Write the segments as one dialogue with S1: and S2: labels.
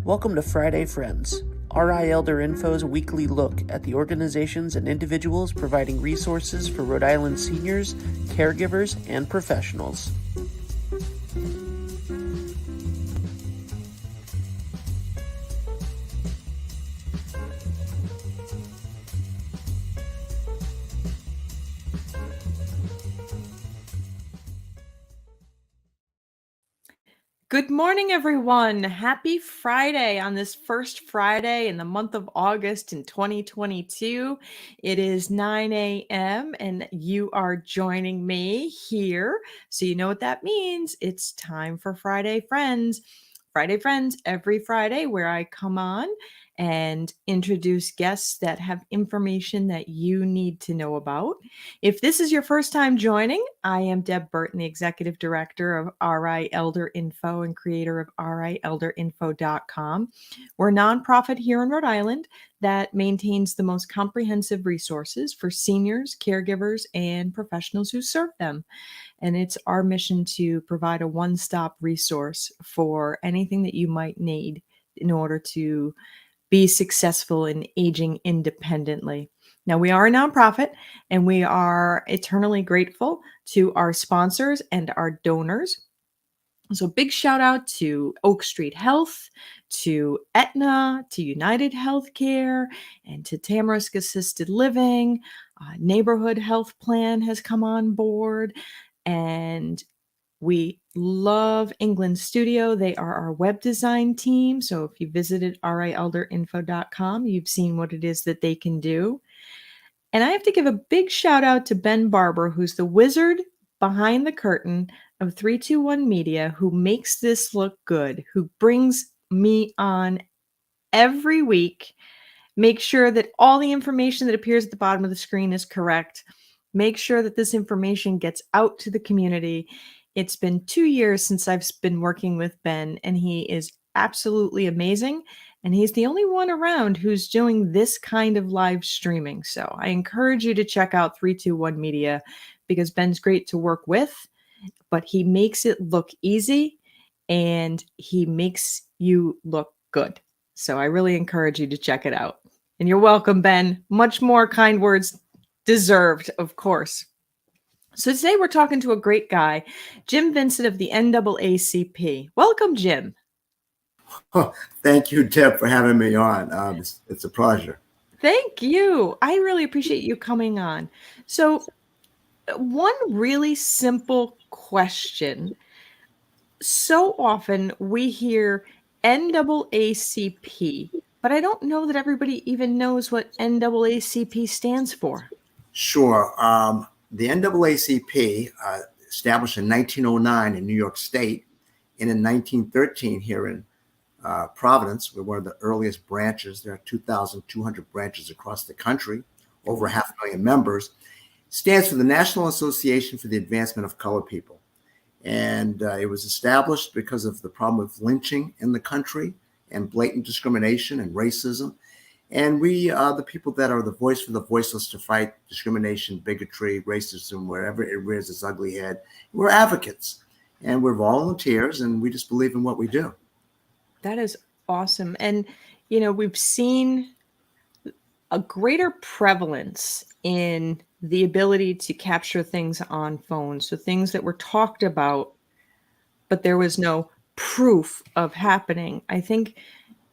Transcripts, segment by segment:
S1: Welcome to Friday Friends, RI Elder Info's weekly look at the organizations and individuals providing resources for Rhode Island seniors, caregivers, and professionals.
S2: Good morning, everyone. Happy Friday on this first Friday in the month of August in 2022. It is 9 a.m. and you are joining me here. So you know what that means. It's time for Friday Friends. Friday Friends every Friday, where I come on and introduce guests that have information that you need to know about. If this is your first time joining, I am Deb Burton, the Executive Director of RI Elder Info and creator of RIElderInfo.com. We're a nonprofit here in Rhode Island that maintains the most comprehensive resources for seniors, caregivers, and professionals who serve them. And it's our mission to provide a one-stop resource for anything that you might need in order to be successful in aging independently. Now, we are a nonprofit and we are eternally grateful to our sponsors and our donors. So big shout out to Oak Street Health, to Aetna, to United Healthcare, and to Tamarisk Assisted Living. Neighborhood Health Plan has come on board, and we love England Studio. They are our web design team. So if you visited rielderinfo.com, you've seen what it is that they can do. And I have to give a big shout out to Ben Barber, who's the wizard behind the curtain of 321 Media, who makes this look good, who brings me on every week, make sure that all the information that appears at the bottom of the screen is correct, make sure that this information gets out to the community. It's been 2 years since I've been working with Ben, and he is absolutely amazing. And he's the only one around who's doing this kind of live streaming. So I encourage you to check out 321 Media because Ben's great to work with, but he makes it look easy and he makes you look good. So I really encourage you to check it out. And you're welcome, Ben. Much more kind words deserved, of course. So today we're talking to a great guy, Jim Vincent of the NAACP. Welcome, Jim.
S3: Oh, thank you, Deb, for having me on. It's a pleasure.
S2: Thank you. I really appreciate you coming on. So one really simple question. So often we hear NAACP, but I don't know that everybody even knows what NAACP stands for.
S3: Sure. The NAACP, established in 1909 in New York State, and in 1913 here in Providence, we're one of the earliest branches. There are 2,200 branches across the country, over 500,000 members, stands for the National Association for the Advancement of Colored People. And it was established because of the problem of lynching in the country and blatant discrimination and racism. And we are the people that are the voice for the voiceless to fight discrimination, bigotry, racism, wherever it rears its ugly head. We're advocates and we're volunteers, and we just believe in what we do.
S2: That is awesome. And, you know, we've seen a greater prevalence in the ability to capture things on phones. So things that were talked about, but there was no proof of happening. I think,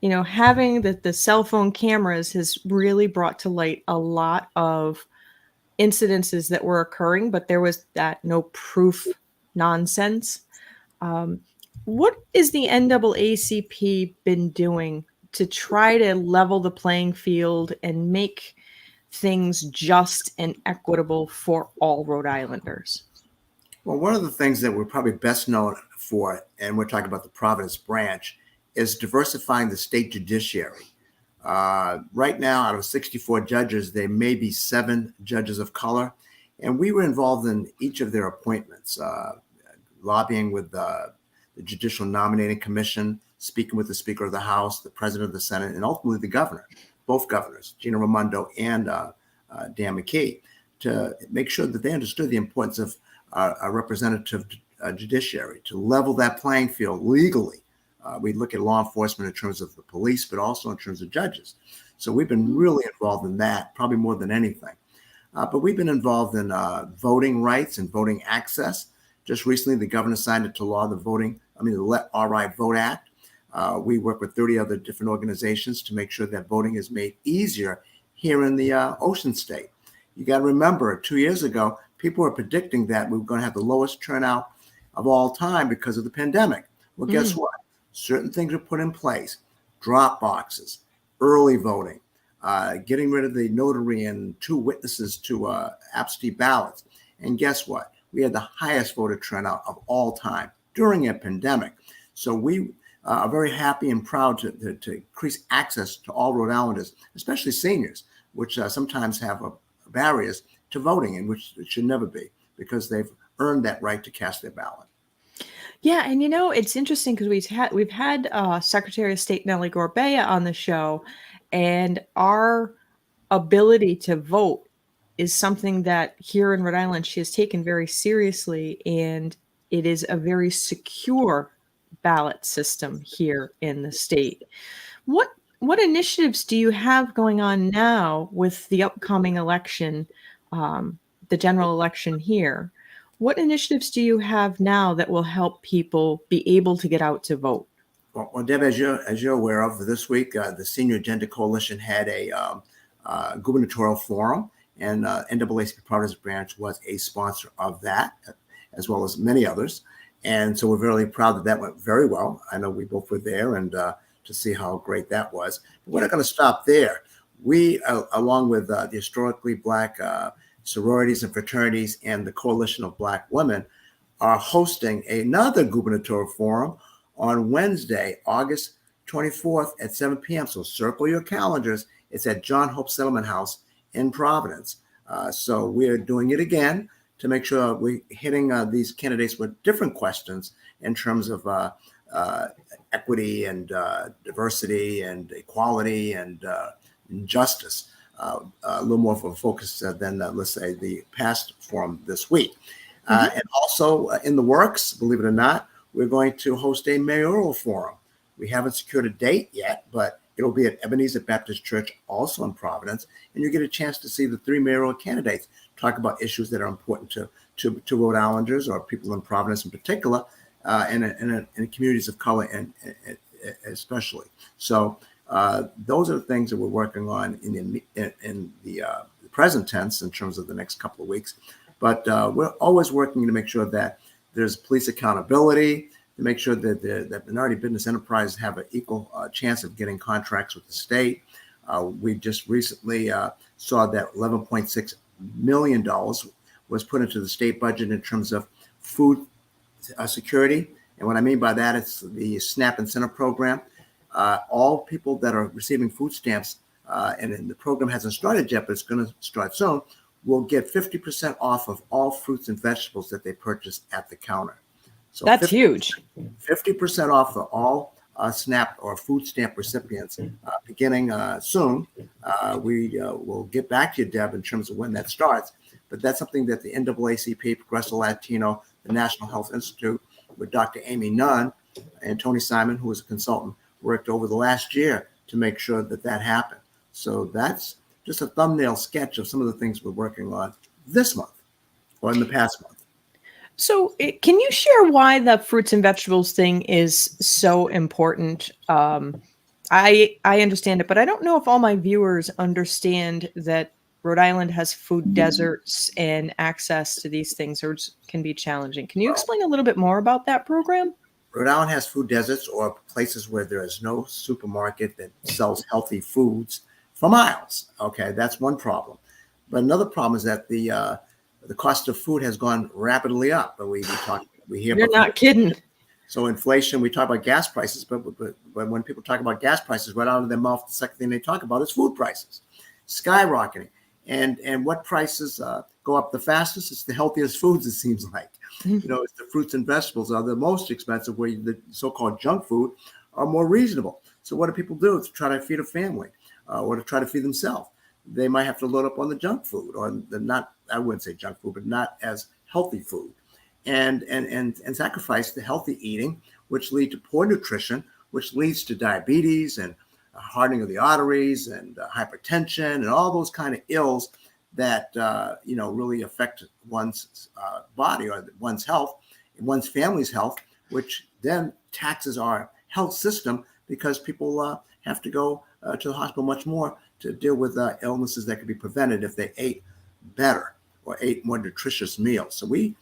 S2: you know, having the cell phone cameras has really brought to light a lot of incidences that were occurring, but there was that no proof nonsense. What is the NAACP been doing to try to level the playing field and make things just and equitable for all Rhode Islanders?
S3: Well, one of the things that we're probably best known for, and we're talking about the Providence branch, is diversifying the state judiciary. Right now, out of 64 judges, there may be 7 judges of color, and we were involved in each of their appointments, lobbying with the Judicial Nominating Commission, speaking with the Speaker of the House, the President of the Senate, and ultimately the governor, both governors, Gina Raimondo and Dan McKee, to make sure that they understood the importance of a representative judiciary, to level that playing field legally We look at law enforcement in terms of the police, but also in terms of judges. So we've been really involved in that, probably more than anything. But we've been involved in voting rights and voting access. Just recently, the governor signed into law the RI Vote Act. We work with 30 other different organizations to make sure that voting is made easier here in the Ocean State. You got to remember, 2 years ago, people were predicting that we were going to have the lowest turnout of all time because of the pandemic. Well, guess what? Certain things are put in place. Drop boxes, early voting, getting rid of the notary and 2 witnesses to absentee ballots. And guess what? We had the highest voter turnout of all time during a pandemic. So we are very happy and proud to increase access to all Rhode Islanders, especially seniors, which sometimes have barriers to voting, and which it should never be, because they've earned that right to cast their ballot.
S2: Yeah, and it's interesting because we've had Secretary of State Nellie Gorbea on the show, and our ability to vote is something that here in Rhode Island she has taken very seriously, and it is a very secure ballot system here in the state. What initiatives do you have going on now with the upcoming election, the general election here? What initiatives do you have now that will help people be able to get out to vote?
S3: Well, Deb, as you're aware of, this week the Senior Agenda Coalition had a gubernatorial forum, and NAACP Providence branch was a sponsor of that, as well as many others. And so we're really proud that went very well. I know we both were there, and to see how great that was. But we're not going to stop there. We, along with the historically Black sororities and fraternities and the Coalition of Black Women, are hosting another gubernatorial forum on Wednesday, August 24th at 7 p.m. So circle your calendars. It's at John Hope Settlement House in Providence. So we're doing it again to make sure we're hitting these candidates with different questions in terms of equity and diversity and equality and justice. A little more of a focus than, let's say, the past forum this week. And also in the works, believe it or not, we're going to host a mayoral forum. We haven't secured a date yet, but it'll be at Ebenezer Baptist Church, also in Providence, and you get a chance to see the 3 mayoral candidates talk about issues that are important to Rhode Islanders or people in Providence in particular, and in communities of color and especially. So those are the things that we're working on in the present tense in terms of the next couple of weeks. But we're always working to make sure that there's police accountability, to make sure that minority business enterprises have an equal chance of getting contracts with the state. We just recently saw that $11.6 million was put into the state budget in terms of food security. And what I mean by that, it's the SNAP incentive program. All people that are receiving food stamps, and the program hasn't started yet, but it's going to start soon, will get 50% off of all fruits and vegetables that they purchase at the counter. So
S2: that's huge.
S3: 50% off of all SNAP or food stamp recipients beginning soon. We will get back to you, Deb, in terms of when that starts. But that's something that the NAACP, Progressive Latino, the National Health Institute, with Dr. Amy Nunn and Tony Simon, who was a consultant, worked over the last year to make sure that happened. So that's just a thumbnail sketch of some of the things we're working on this month or in the past month.
S2: So can you share why the fruits and vegetables thing is so important? I understand it, but I don't know if all my viewers understand that Rhode Island has food deserts and access to these things can be challenging. Can you explain a little bit more about that program?
S3: Rhode Island has food deserts, or places where there is no supermarket that sells healthy foods for miles. Okay, that's one problem. But another problem is that the cost of food has gone rapidly up. But we hear
S2: You're not kidding.
S3: So inflation, we talk about gas prices, but when people talk about gas prices, right out of their mouth, the second thing they talk about is food prices skyrocketing. And what prices go up the fastest? It's the healthiest foods, it seems like. It's the fruits and vegetables are the most expensive, where the so-called junk food are more reasonable. So what do people do to try to feed a family or to try to feed themselves? They might have to load up on the junk food, or I wouldn't say junk food, but not as healthy food. and sacrifice the healthy eating, which lead to poor nutrition, which leads to diabetes and hardening of the arteries and hypertension and all those kind of ills that really affect one's body or one's health, one's family's health, which then taxes our health system because people have to go to the hospital much more to deal with illnesses that could be prevented if they ate better or ate more nutritious meals. So we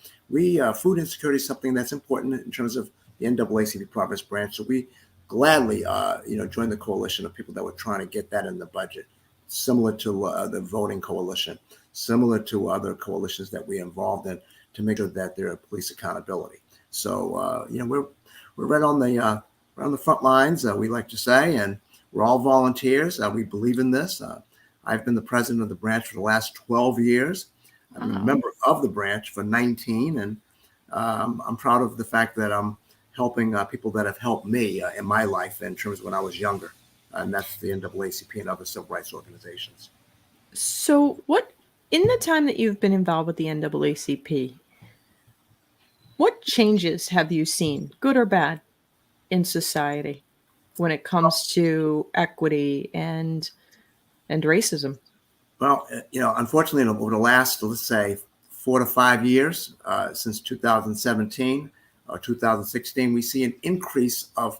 S3: food insecurity is something that's important in terms of the NAACP Providence branch. So we gladly joined the coalition of people that were trying to get that in the budget, similar to the voting coalition, similar to other coalitions that we involved in to make sure that there are police accountability. So we're right on the front lines, we like to say, and we're all volunteers. We believe in this. I've been the president of the branch for the last 12 years. I'm a member of the branch for 19, and I'm proud of the fact that I'm helping people that have helped me in my life in terms of when I was younger, and that's the NAACP and other civil rights organizations.
S2: So in the time that you've been involved with the NAACP, what changes have you seen, good or bad, in society when it comes to equity and racism?
S3: Well, unfortunately, over the last, let's say, 4 to 5 years, since 2017 or 2016, we see an increase of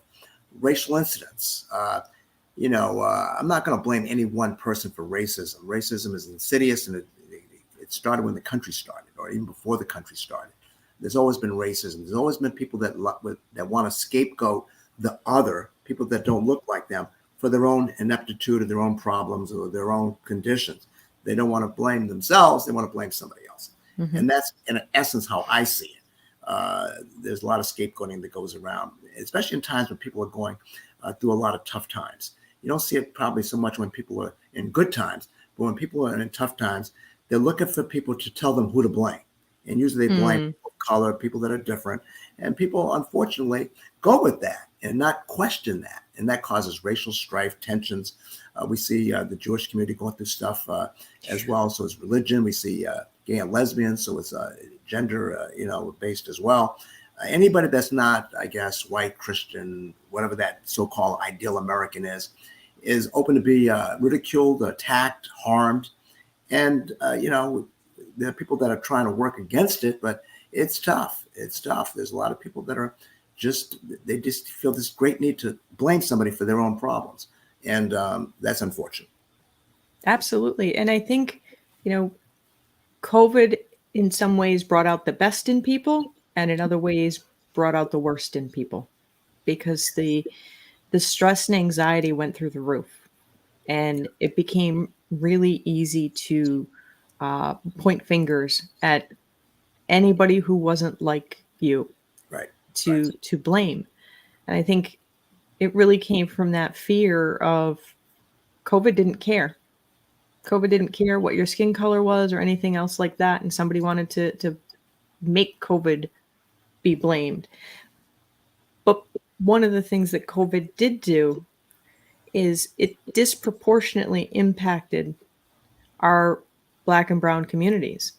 S3: racial incidents. I'm not going to blame any one person for racism. Racism is insidious, and it started when the country started, or even before the country started. There's always been racism. There's always been people that want to scapegoat the other, people that don't look like them, for their own ineptitude or their own problems or their own conditions. They don't want to blame themselves. They want to blame somebody else. Mm-hmm. And that's, in essence, how I see it. There's a lot of scapegoating that goes around, especially in times when people are going through a lot of tough times. You don't see it probably so much when people are in good times, but when people are in tough times, they're looking for people to tell them who to blame. And usually they blame people of color, people that are different. And people, unfortunately, go with that and not question that. And that causes racial strife, tensions. We see the Jewish community going through stuff as well. So it's religion. We see gay and lesbian. So it's gender, based as well. Anybody that's not, I guess, white, Christian, whatever that so-called ideal American is open to be ridiculed, attacked, harmed. And, there are people that are trying to work against it, but it's tough. It's tough. There's a lot of people that are they just feel this great need to blame somebody for their own problems. And that's unfortunate.
S2: Absolutely. And I think, COVID in some ways brought out the best in people, and in other ways brought out the worst in people, because the stress and anxiety went through the roof, and it became really easy to point fingers at anybody who wasn't like you,
S3: right?
S2: To blame. And I think it really came from that fear of COVID didn't care. COVID didn't care what your skin color was or anything else like that. And somebody wanted to make COVID be blamed. But one of the things that COVID did do is it disproportionately impacted our Black and brown communities,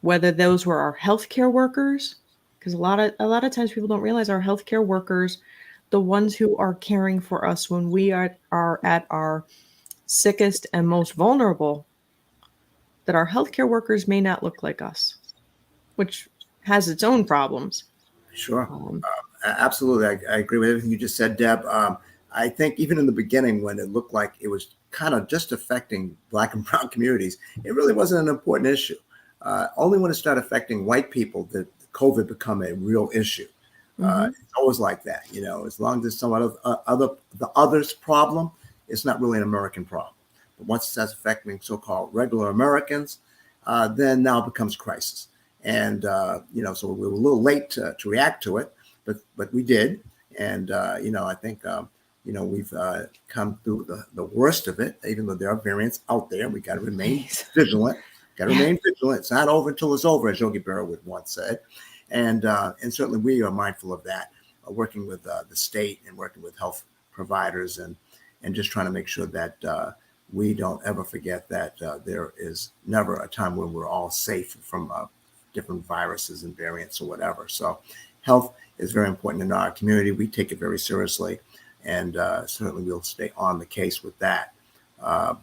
S2: whether those were our healthcare workers, because a lot of times people don't realize our healthcare workers, the ones who are caring for us when we are at our sickest and most vulnerable, that our healthcare workers may not look like us, which has its own problems.
S3: Sure. Absolutely. I agree with everything you just said, Deb. I think even in the beginning, when it looked like it was kind of just affecting Black and brown communities, it really wasn't an important issue. Only when it started affecting white people did COVID become a real issue. It's always like that, as long as it's some the other's problem, it's not really an American problem. But once it starts affecting so-called regular Americans, then now it becomes crisis. And, so we were a little late to react to it, but we did. And, I think, we've come through the worst of it, even though there are variants out there. We got to remain vigilant. It's not over until it's over, as Yogi Berra would once said. And certainly we are mindful of that, working with the state and working with health providers and just trying to make sure that we don't ever forget that there is never a time when we're all safe from different viruses and variants or whatever. So health is very important in our community. We take it very seriously, and certainly we'll stay on the case with that. I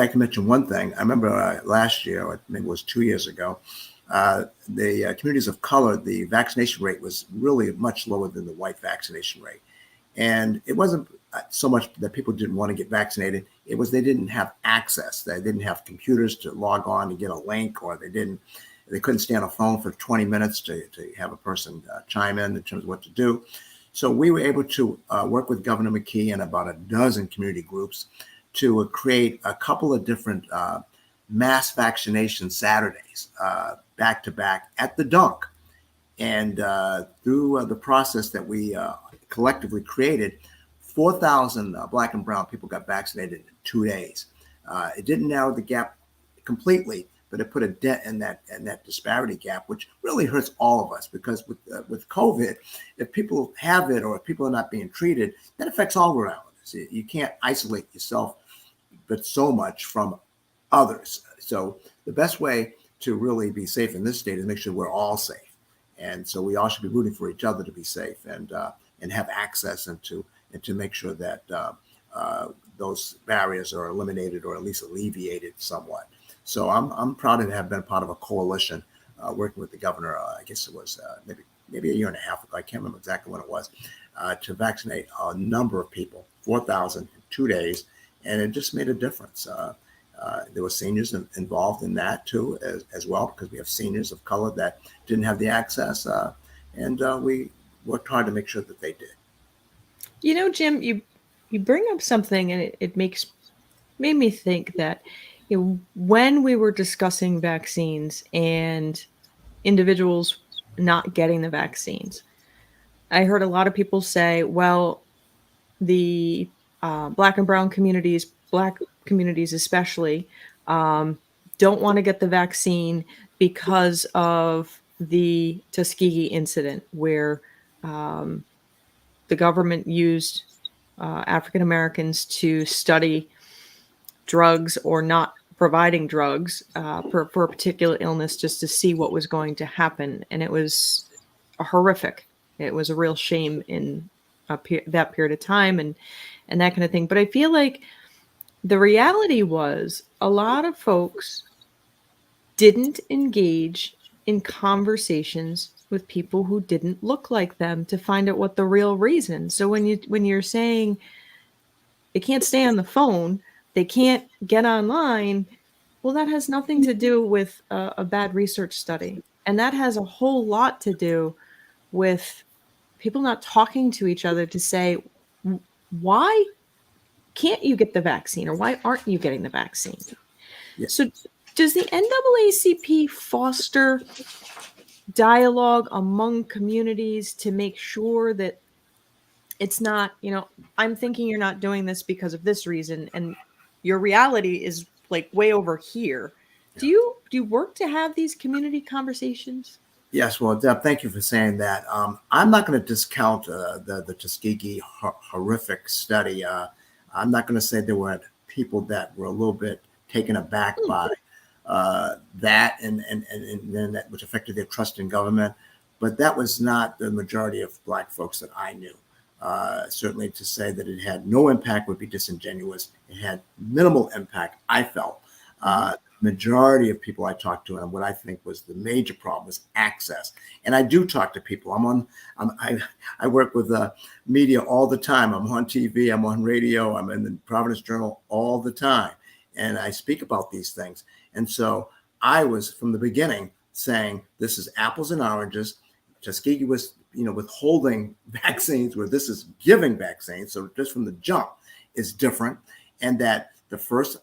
S3: can mention one thing. I remember last year, or maybe it was 2 years ago, the communities of color, the vaccination rate was really much lower than the white vaccination rate. And it wasn't so much that people didn't want to get vaccinated. It was they didn't have access. They didn't have computers to log on to get a link, or they couldn't stay on a phone for 20 minutes to have a person chime in terms of what to do. So we were able to work with Governor McKee and about a dozen community groups to create a couple of different mass vaccination Saturdays back to back at the Dunk. And through the process that we collectively created, 4,000 Black and brown people got vaccinated in 2 days. It didn't narrow the gap completely, but it put a dent in that disparity gap, which really hurts all of us, because with COVID, if people have it or if people are not being treated, that affects all around us. You can't isolate yourself, but so much from others. So the best way to really be safe in this state is make sure we're all safe. And so we all should be rooting for each other to be safe and have access and to make sure that those barriers are eliminated or at least alleviated somewhat. So I'm proud to have been part of a coalition working with the governor. I guess it was maybe a year and a half ago. I can't remember exactly when it was, to vaccinate a number of people, 4,000 in 2 days, and it just made a difference. There were seniors involved in that too, as well, because we have seniors of color that didn't have the access, and we worked hard to make sure that they did.
S2: You know, Jim, you bring up something, and it made me think that when we were discussing vaccines and individuals not getting the vaccines, I heard a lot of people say, well, the Black and brown communities, Black communities especially, don't want to get the vaccine because of the Tuskegee incident, where the government used African Americans to study drugs or not providing drugs for a particular illness, just to see what was going to happen. And it was horrific. It was a real shame in that period of time and that kind of thing. But I feel like the reality was a lot of folks didn't engage in conversations with people who didn't look like them to find out what the real reason. So when you're saying they can't stay on the phone, they can't get online, well, that has nothing to do with a bad research study. And that has a whole lot to do with people not talking to each other to say, why can't you get the vaccine, or why aren't you getting the vaccine?
S3: Yes.
S2: So does the NAACP foster dialogue among communities to make sure that it's not, I'm thinking you're not doing this because of this reason, and your reality is like way over here? Yeah. Do you work to have these community conversations?
S3: Yes, well, Deb, thank you for saying that. I'm not going to discount the Tuskegee horrific study. I'm not going to say there weren't people that were a little bit taken aback by that, and then that, which affected their trust in government. But that was not the majority of Black folks that I knew. Certainly, to say that it had no impact would be disingenuous. It had minimal impact, I felt. Majority of people I talked to, and what I think was the major problem, was access. And I do talk to people. I work with media all the time. I'm on TV, I'm on radio, I'm in the Providence Journal all the time, and I speak about these things. And so I was, from the beginning, saying this is apples and oranges. Tuskegee was, withholding vaccines, where this is giving vaccines. So just from the jump is different, and that the first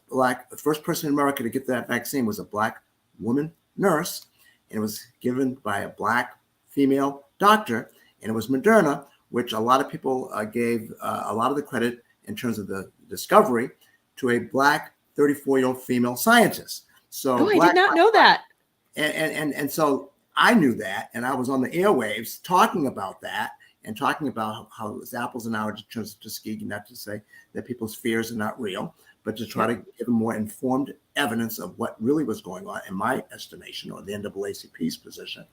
S3: person in America to get that vaccine was a Black woman nurse, and it was given by a Black female doctor, and it was Moderna, which a lot of people gave a lot of the credit in terms of the discovery to a Black 34-year-old female scientist. So
S2: I did not know that.
S3: And so I knew that, and I was on the airwaves talking about that, and talking about how it was apples and oranges in terms of Tuskegee, not to say that people's fears are not real, but to try to give them more informed evidence of what really was going on, in my estimation, or the NAACP's position.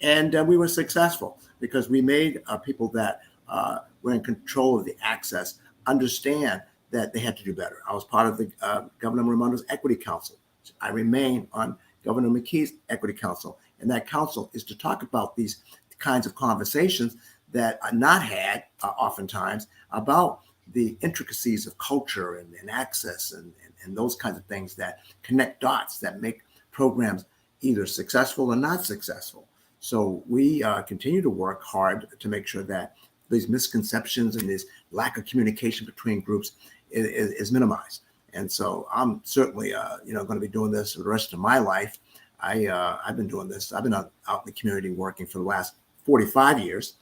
S3: And we were successful because we made people that were in control of the access understand that they had to do better. I was part of the Governor Raimondo's Equity Council. I remain on Governor McKee's Equity Council. And that council is to talk about these kinds of conversations that are not had oftentimes about the intricacies of culture and access and those kinds of things that connect dots that make programs either successful or not successful. So we continue to work hard to make sure that these misconceptions and this lack of communication between groups is minimized. And so I'm certainly, going to be doing this for the rest of my life. I've been doing this. I've been out in the community working for the last 45 years,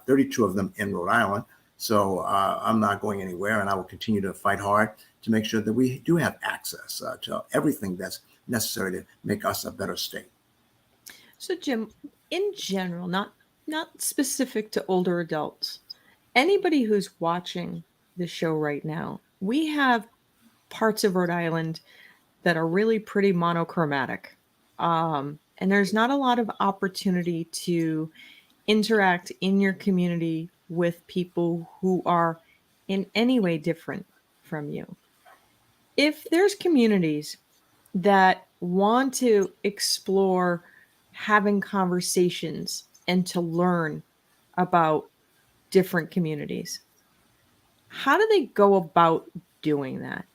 S3: 32 of them in Rhode Island. So I'm not going anywhere, and I will continue to fight hard to make sure that we do have access to everything that's necessary to make us a better state.
S2: So, Jim, in general, not specific to older adults, anybody who's watching the show right now, we have parts of Rhode Island that are really pretty monochromatic. And there's not a lot of opportunity to interact in your community with people who are in any way different from you. If there's communities that want to explore having conversations and to learn about different communities, how do they go about doing that?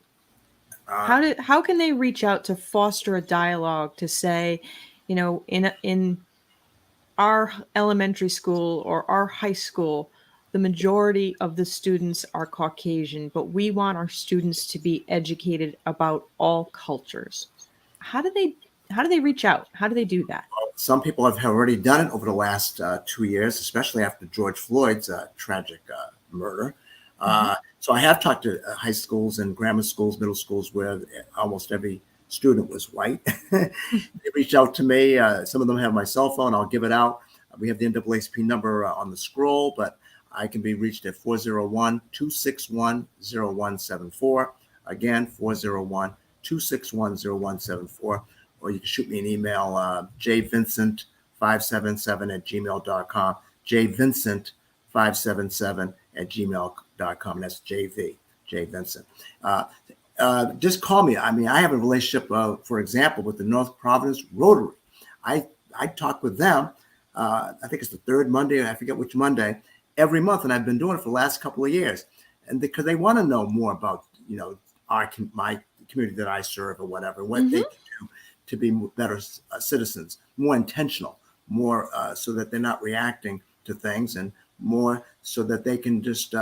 S2: How can they reach out to foster a dialogue to say, in our elementary school or our high school, the majority of the students are Caucasian, but we want our students to be educated about all cultures. How do they reach out? How do they do that?
S3: Some people have already done it over the last 2 years, especially after George Floyd's tragic murder. So I have talked to high schools and grammar schools, middle schools, where almost every student was white. They reached out to me. Some of them have my cell phone. I'll give it out. We have the NAACP number on the scroll, but I can be reached at 401-261-0174. Again, 401-261-0174. Or you can shoot me an email, jvincent577@gmail.com, jvincent577@gmail.com. That's JV, J Vincent. Just call me. I mean, I have a relationship, for example, with the North Providence Rotary. I talk with them. I think it's the third Monday, I forget which Monday, every month, and I've been doing it for the last couple of years. And because they want to know more about, my community that I serve or whatever, what they can do to be better citizens, more intentional, more so that they're not reacting to things, and more so that they can just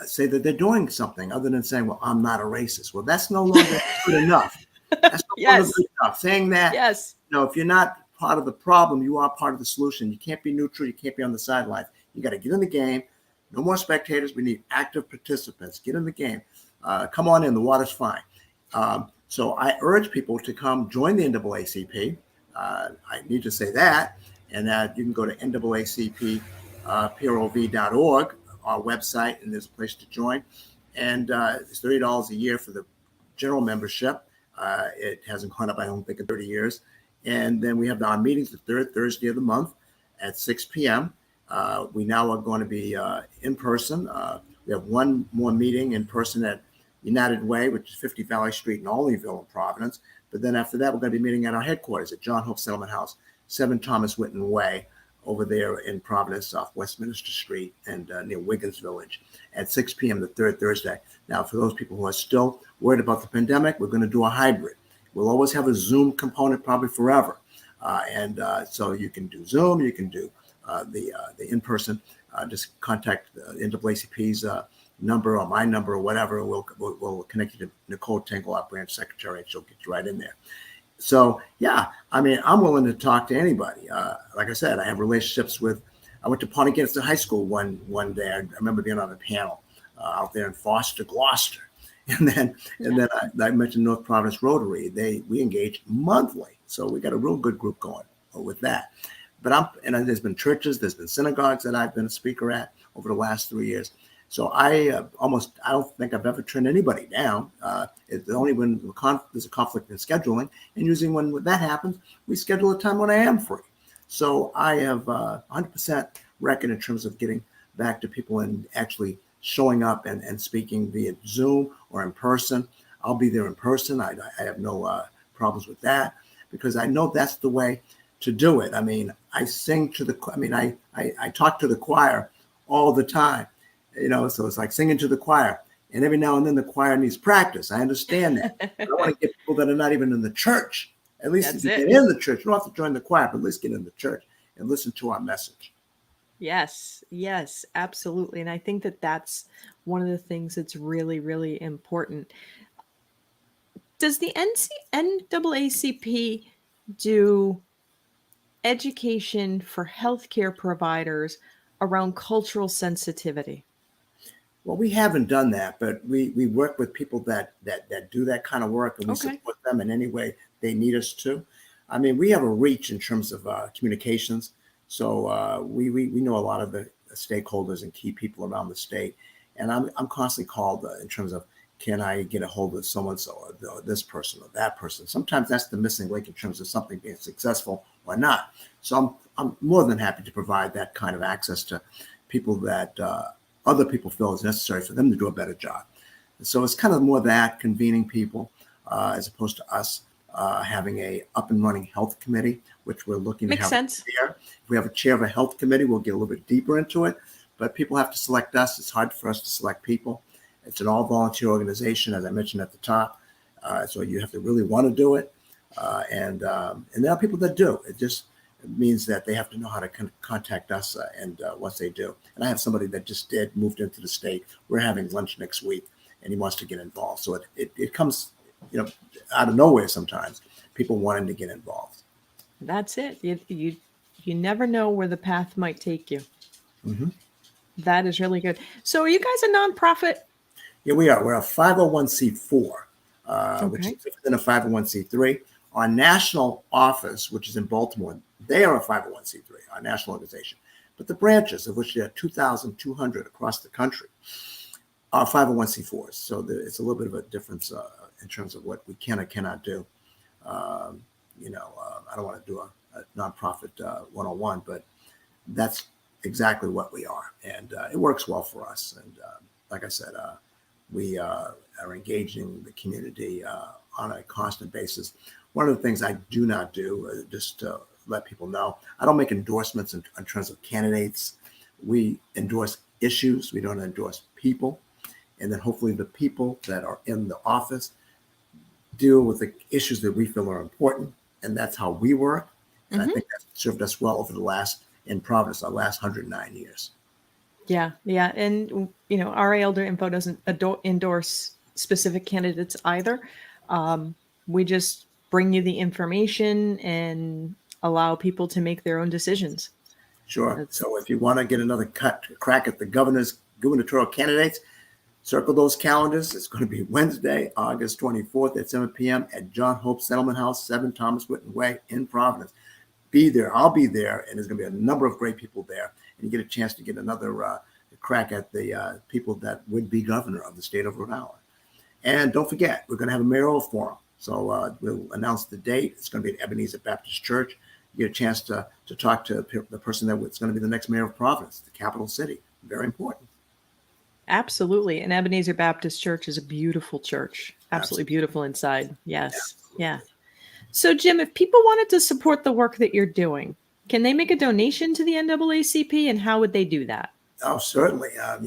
S3: say that they're doing something other than saying, well, I'm not a racist. Well, that's no longer good enough. That's no longer good enough. Saying that, if you're not part of the problem, you are part of the solution. You can't be neutral. You can't be on the sidelines. You got to get in the game. No more spectators. We need active participants. Get in the game. Come on in. The water's fine. So I urge people to come join the NAACP. I need to say that. And that you can go to NAACP.PROV.org, our website, and there's a place to join. And it's $30 a year for the general membership. It hasn't gone up, I don't think, in 30 years. And then we have our meetings the third Thursday of the month at 6 p.m. We now are going to be in person. We have one more meeting in person at United Way, which is 50 Valley Street in Olneyville in Providence. But then after that, we're going to be meeting at our headquarters at John Hope Settlement House, 7 Thomas Whitten Way, over there in Providence off Westminster Street and near Wiggins Village at 6 p.m. the third Thursday. Now, for those people who are still worried about the pandemic, we're going to do a hybrid. We'll always have a Zoom component probably forever. So you can do Zoom, you can do the in-person. Just contact NAACP's number or my number or whatever. We'll connect you to Nicole Tinkle, our branch secretary, and she'll get you right in there. So, yeah, I mean, I'm willing to talk to anybody. Like I said, I have relationships with, I went to Pontiac High School one day. I remember being on a panel out there in Foster, Gloucester. And then I mentioned North Providence Rotary. We engage monthly. So we got a real good group going with that. But there's been churches, there's been synagogues that I've been a speaker at over the last 3 years. So I don't think I've ever turned anybody down. It's only when there's a conflict in scheduling, and usually when that happens, we schedule a time when I am free. So I have 100% record in terms of getting back to people and actually showing up and speaking via Zoom or in person. I'll be there in person. I have no problems with that, because I know that's the way to do it. I mean, I talk to the choir all the time, so it's like singing to the choir. And every now and then the choir needs practice. I understand that. I want to get people that are not even in the church. At least if you get in the church, you don't have to join the choir, but at least get in the church and listen to our message.
S2: Yes, yes, absolutely. And I think that that's one of the things that's really, really important. Does the NAACP do education for healthcare providers around cultural sensitivity?
S3: Well, we haven't done that, but we work with people that do that kind of work, and we
S2: Okay.
S3: support them in any way they need us to. I mean, we have a reach in terms of communications, so we know a lot of the stakeholders and key people around the state, and I'm constantly called in terms of, can I get a hold of so and so or this person or that person? Sometimes that's the missing link in terms of something being successful or not. So I'm more than happy to provide that kind of access to people that other people feel is necessary for them to do a better job. And so it's kind of more that convening people as opposed to us having a up and running health committee, which we're looking
S2: Makes
S3: to have
S2: sense.
S3: a chair. If we have a chair of a health committee, we'll get a little bit deeper into it, but people have to select us. It's hard for us to select people. It's an all volunteer organization, as I mentioned at the top. So you have to really want to do it. And there are people that do. It just means that they have to know how to contact us and once they do. And I have somebody that just moved into the state. We're having lunch next week, and he wants to get involved. So it comes, out of nowhere sometimes, people wanting to get involved.
S2: That's it. You never know where the path might take you.
S3: Mm-hmm.
S2: That is really good. So are you guys a nonprofit?
S3: Yeah, we are. We're a 501c4, which is
S2: Okay.
S3: different than a 501c3. Our national office, which is in Baltimore, they are a 501c3, our national organization. But the branches, of which there are 2,200 across the country, are 501c4s. So it's a little bit of a difference in terms of what we can or cannot do. I don't want to do a nonprofit 101, but that's exactly what we are. And it works well for us. And like I said, we are engaging the community on a constant basis. One of the things I do not do, just to let people know, I don't make endorsements in terms of candidates. We endorse issues. We don't endorse people. And then hopefully the people that are in the office deal with the issues that we feel are important. And that's how we work. And I think that's served us well over in Providence, our last 109 years.
S2: Yeah, yeah. And, RI Elder Info doesn't endorse specific candidates either. We just bring you the information and allow people to make their own decisions.
S3: Sure. So if you want to get another crack at the gubernatorial candidates, circle those calendars. It's going to be Wednesday, August 24th at 7 p.m. at John Hope Settlement House, 7 Thomas Whitten Way in Providence. Be there. I'll be there, and there's going to be a number of great people there. And you get a chance to get another crack at the people that would be governor of the state of Rhode Island. And don't forget, we're going to have a mayoral forum. So we'll announce the date. It's going to be at Ebenezer Baptist Church. You get a chance to talk to the person that's going to be the next mayor of Providence, the capital city. Very important.
S2: Absolutely. And Ebenezer Baptist Church is a beautiful church. Absolutely beautiful inside. Yes.
S3: Absolutely.
S2: Yeah. So, Jim, if people wanted to support the work that you're doing, can they make a donation to the NAACP, and how would they do that?
S3: Oh, certainly. I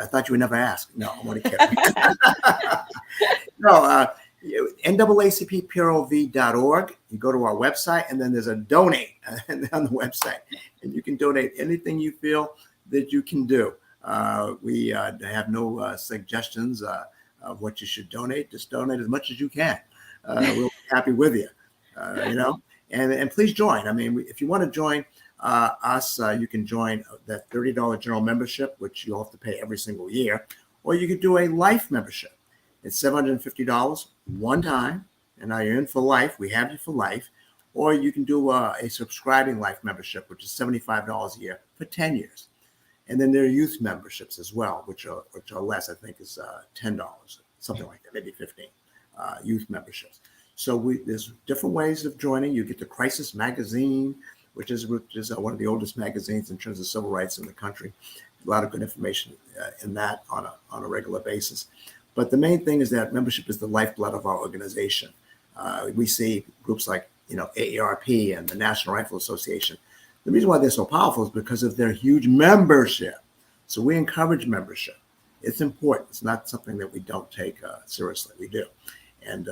S3: thought you would never ask. No, I'm only kidding. No, NAACPPROV.org. You go to our website, and then there's a donate on the website, and you can donate anything you feel that you can do. We have no suggestions of what you should donate. Just donate as much as you can. We'll be happy with you. And please join. I mean, if you want to join us, you can join that $30 general membership, which you'll have to pay every single year, or you could do a life membership. It's $750 one time, and now you're in for life. We have you for life. Or you can do a subscribing life membership, which is $75 a year for 10 years. And then there are youth memberships as well, which are less. I think is $10, something like that, maybe 15. Youth memberships. So there's different ways of joining. You get the Crisis Magazine, which is one of the oldest magazines in terms of civil rights in the country. A lot of good information in that on a regular basis. But the main thing is that membership is the lifeblood of our organization. We see groups like AARP and the National Rifle Association. The reason why they're so powerful is because of their huge membership. So we encourage membership. It's important. It's not something that we don't take seriously. We do. And,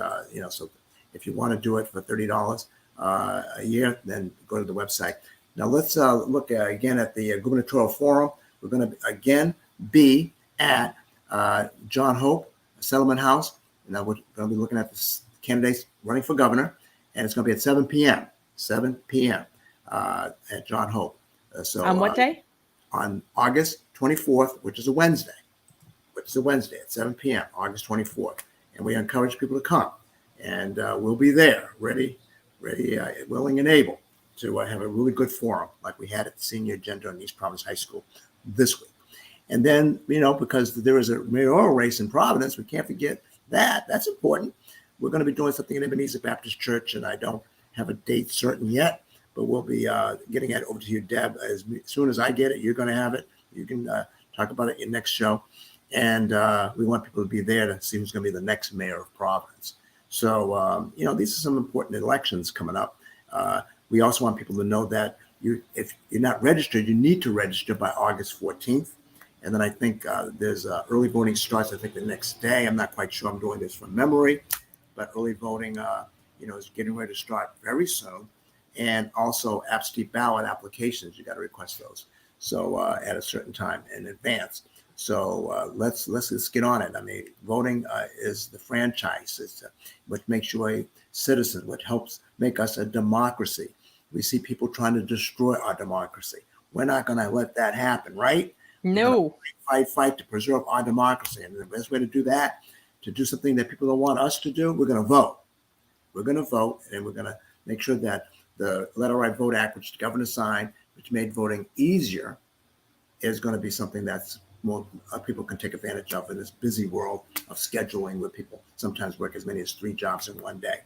S3: so if you want to do it for $30 a year, then go to the website. Now let's look again at the gubernatorial forum. We're going to again be at John Hope Settlement House. Now we're going to be looking at the candidates running for governor, and it's going to be at 7 p.m. 7 p.m. At John Hope. So
S2: on what day?
S3: On August 24th, which is a Wednesday. At 7 p.m., August 24th. And we encourage people to come. And we'll be there, ready, willing, and able to have a really good forum like we had at the Senior Agenda in East Providence High School this week. And then, because there is a mayoral race in Providence, we can't forget that. That's important. We're going to be doing something in Ebenezer Baptist Church, and I don't have a date certain yet, but we'll be getting it over to you, Deb. As soon as I get it, you're going to have it. You can talk about it in your next show. And we want people to be there to see who's going to be the next mayor of Providence. So, these are some important elections coming up. We also want people to know that if you're not registered, you need to register by August 14th. And then I think there's early voting starts, I think, the next day. I'm not quite sure. I'm doing this from memory. But early voting, is getting ready to start very soon. And also absentee ballot applications, you got to request those. So at a certain time in advance. So let's get on it. I mean, voting is the franchise. It's what makes you a citizen, what helps make us a democracy. We see people trying to destroy our democracy. We're not going to let that happen, right?
S2: No.
S3: Fight to preserve our democracy. And the best way to do that, to do something that people don't want us to do, we're going to vote. We're going to vote, and we're going to make sure that the Let Our Right Vote Act, which the governor signed, which made voting easier, is going to be something that's more people can take advantage of in this busy world of scheduling, where people sometimes work as many as 3 jobs in one day.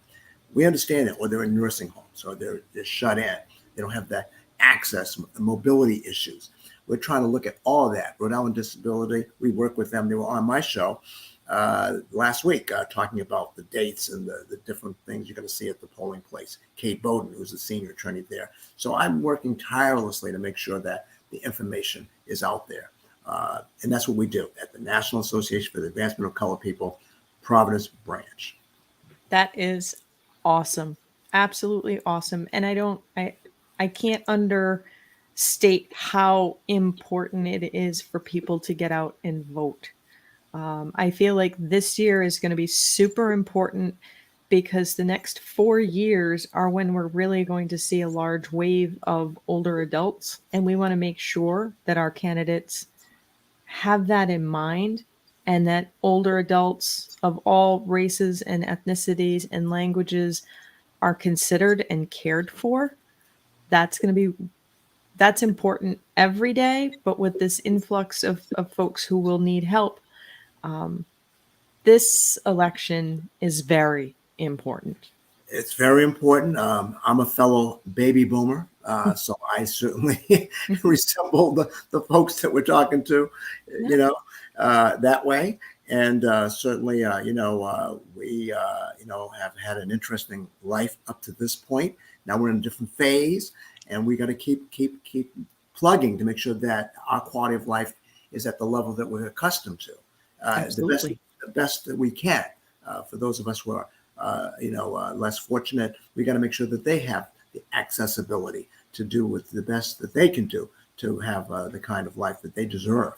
S3: We understand it, or they're in nursing homes, or they're shut in. They don't have that access, mobility issues. We're trying to look at all of that. Rhode Island Disability, we work with them. They were on my show last week talking about the dates and the different things you're going to see at the polling place. Kate Bowden, who's a senior attorney there. So I'm working tirelessly to make sure that the information is out there. And that's what we do at the National Association for the Advancement of Colored People, Providence branch.
S2: That is awesome. Absolutely awesome. And I can't understate how important it is for people to get out and vote. I feel like this year is going to be super important because the next 4 years are when we're really going to see a large wave of older adults. And we want to make sure that our candidates have that in mind, and that older adults of all races and ethnicities and languages are considered and cared for. That's important every day, but with this influx of folks who will need help, this election is very important.
S3: It's very important. I'm a fellow baby boomer, so I certainly resemble the folks that we're talking to, that way. And certainly, we, have had an interesting life up to this point. Now we're in a different phase, and we got to keep plugging to make sure that our quality of life is at the level that we're accustomed to.
S2: Absolutely.
S3: The best that we can. For those of us who are less fortunate, we got to make sure that they have the accessibility to do with the best that they can do to have the kind of life that they deserve.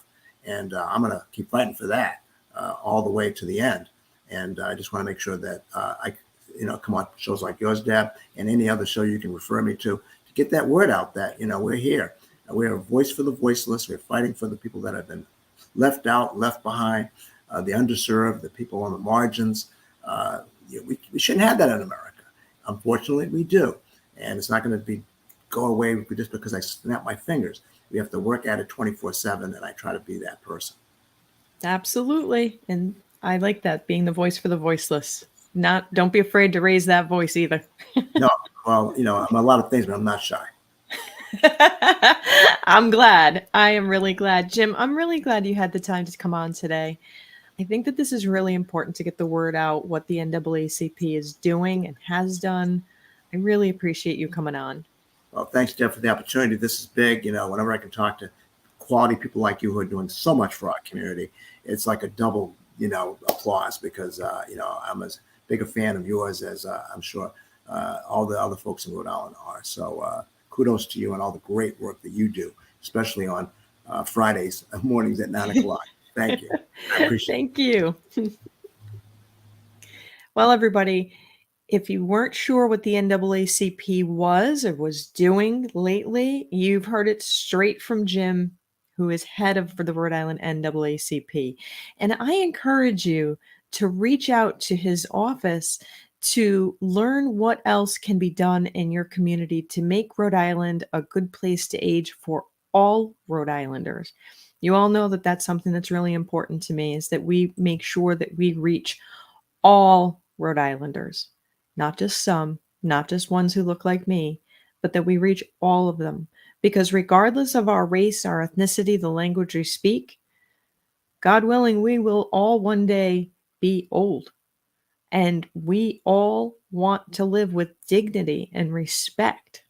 S3: And I'm going to keep fighting for that all the way to the end. And I just want to make sure that I come on shows like yours, Deb, and any other show you can refer me to get that word out that, we're here. We're a voice for the voiceless. We're fighting for the people that have been left out, left behind, the underserved, the people on the margins. We shouldn't have that in America. Unfortunately, we do. And it's not going to be go away just because I snap my fingers. We have to work at it 24/7, and I try to be that person.
S2: Absolutely. And I like that, being the voice for the voiceless. Don't be afraid to raise that voice either.
S3: No, well, I'm a lot of things, but I'm not shy.
S2: I'm glad. I am really glad. Jim, I'm really glad you had the time to come on today. I think that this is really important to get the word out, what the NAACP is doing and has done. I really appreciate you coming on.
S3: Well, thanks, Jeff, for the opportunity. This is big. Whenever I can talk to quality people like you who are doing so much for our community, it's like a double, applause, because, I'm as big a fan of yours as I'm sure all the other folks in Rhode Island are. So kudos to you and all the great work that you do, especially on Fridays mornings at 9 o'clock. Thank you. I appreciate it.
S2: Thank you. Well, everybody, if you weren't sure what the NAACP was or was doing lately, you've heard it straight from Jim, who is head of the Rhode Island NAACP. And I encourage you to reach out to his office to learn what else can be done in your community to make Rhode Island a good place to age for all Rhode Islanders. You all know that that's something that's really important to me, is that we make sure that we reach all Rhode Islanders, not just some, not just ones who look like me, but that we reach all of them. Because regardless of our race, our ethnicity, the language we speak, God willing, we will all one day be old. And we all want to live with dignity and respect.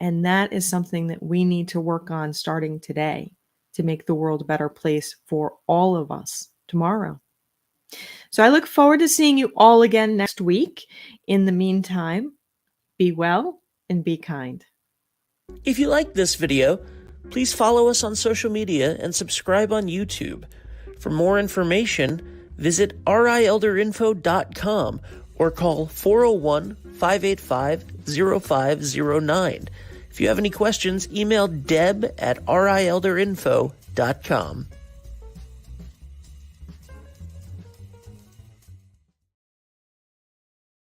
S2: And that is something that we need to work on starting today to make the world a better place for all of us tomorrow. So I look forward to seeing you all again next week. In the meantime, be well and be kind.
S1: If you liked this video, please follow us on social media and subscribe on YouTube. For more information, visit rielderinfo.com or call 401-585-0509. If you have any questions, email deb@rielderinfo.com.